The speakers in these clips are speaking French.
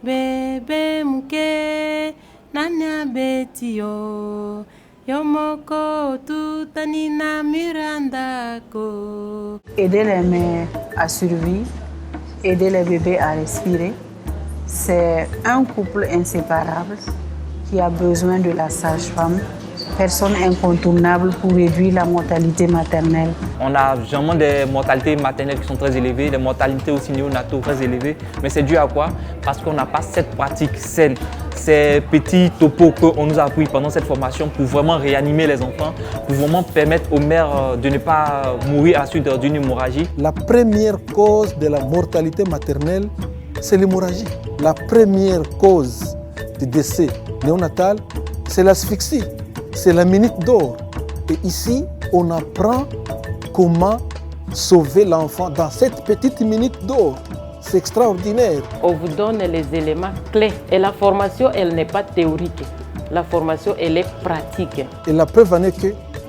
bébé muke nanya betio yomoko tutanina mirandako. Aider les mères à survivre, aider les bébés à respirer, c'est un couple inséparable qui a besoin de la sage-femme, personne incontournable pour réduire la mortalité maternelle. On a généralement des mortalités maternelles qui sont très élevées, des mortalités aussi néonatales très élevées. Mais c'est dû à quoi? Parce qu'on n'a pas cette pratique saine, ces petits topos qu'on nous a appris pendant cette formation pour vraiment réanimer les enfants, pour vraiment permettre aux mères de ne pas mourir à la suite d'une hémorragie. La première cause de la mortalité maternelle, c'est l'hémorragie. La première cause de décès néonatal, c'est l'asphyxie. C'est la minute d'or. Et ici, on apprend comment sauver l'enfant dans cette petite minute d'or. C'est extraordinaire. On vous donne les éléments clés. Et la formation, elle n'est pas théorique. La formation, elle est pratique. Et la preuve en est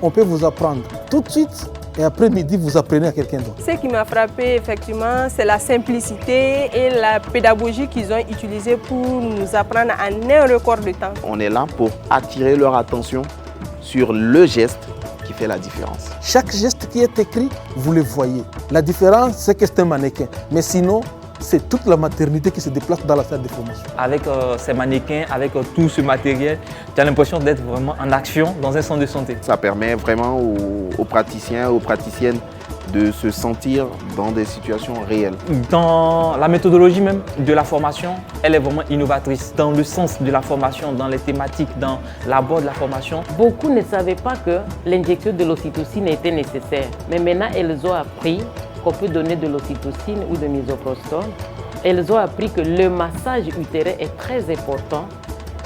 qu'on peut vous apprendre tout de suite et après-midi, vous apprenez à quelqu'un d'autre. Ce qui m'a frappé, effectivement, c'est la simplicité et la pédagogie qu'ils ont utilisée pour nous apprendre en un record de temps. On est là pour attirer leur attention sur le geste qui fait la différence. Chaque geste qui est écrit, vous le voyez. La différence, c'est que c'est un mannequin. Mais sinon, c'est toute la maternité qui se déplace dans la salle de formation. Avec ces mannequins, avec tout ce matériel, tu as l'impression d'être vraiment en action dans un centre de santé. Ça permet vraiment aux praticiens, aux praticiennes de se sentir dans des situations réelles. Dans la méthodologie même de la formation, elle est vraiment innovatrice. Dans le sens de la formation, dans les thématiques, dans l'abord de la formation. Beaucoup ne savaient pas que l'injection de l'ocytocine était nécessaire. Mais maintenant, elles ont appris qu'on peut donner de l'ocytocine ou de misoprostol. Elles ont appris que le massage utérin est très important.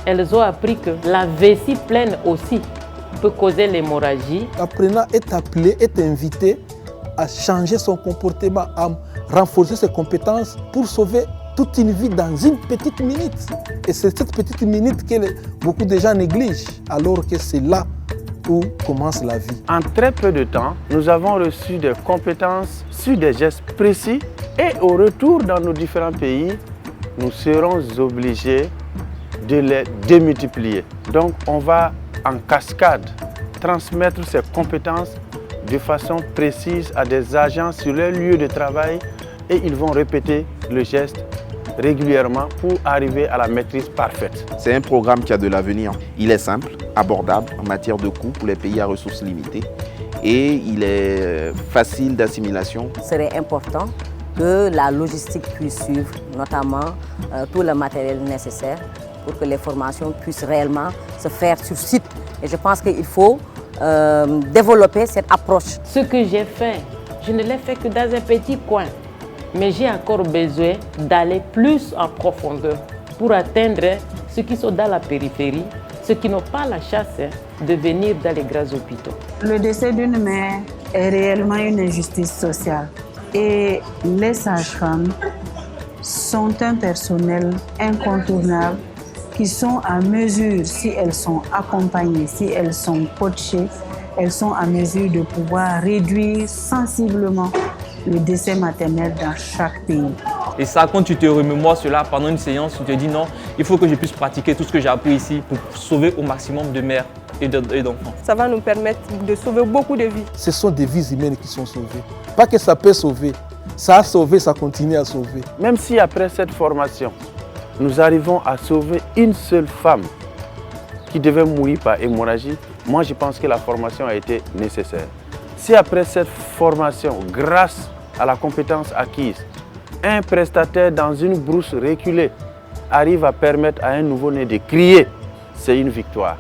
Elles ont appris que la vessie pleine aussi peut causer l'hémorragie. L'apprenant est appelé, est invité à changer son comportement, à renforcer ses compétences pour sauver toute une vie dans une petite minute. Et c'est cette petite minute que beaucoup de gens négligent, alors que c'est là où commence la vie. En très peu de temps, nous avons reçu des compétences sur des gestes précis et au retour dans nos différents pays, nous serons obligés de les démultiplier. Donc on va en cascade transmettre ces compétences de façon précise à des agents sur leur lieu de travail et ils vont répéter le geste régulièrement pour arriver à la maîtrise parfaite. C'est un programme qui a de l'avenir. Il est simple, abordable en matière de coûts pour les pays à ressources limitées et il est facile d'assimilation. Il serait important que la logistique puisse suivre, notamment tout le matériel nécessaire pour que les formations puissent réellement se faire sur site. Et je pense qu'il faut développer cette approche. Ce que j'ai fait, je ne l'ai fait que dans un petit coin. Mais j'ai encore besoin d'aller plus en profondeur pour atteindre ceux qui sont dans la périphérie, ceux qui n'ont pas la chance de venir dans les grands hôpitaux. Le décès d'une mère est réellement une injustice sociale. Et les sages-femmes sont un personnel incontournable qui sont à mesure, si elles sont accompagnées, si elles sont coachées, elles sont à mesure de pouvoir réduire sensiblement le décès maternel dans chaque pays. Et ça, quand tu te remémores cela pendant une séance, tu te dis non, il faut que je puisse pratiquer tout ce que j'ai appris ici pour sauver au maximum de mères et d'enfants. Ça va nous permettre de sauver beaucoup de vies. Ce sont des vies humaines qui sont sauvées. Pas que ça peut sauver, ça a sauvé, ça continue à sauver. Même si après cette formation, nous arrivons à sauver une seule femme qui devait mourir par hémorragie, moi je pense que la formation a été nécessaire. Si après cette formation, grâce à la compétence acquise, un prestataire dans une brousse reculée arrive à permettre à un nouveau-né de crier, c'est une victoire.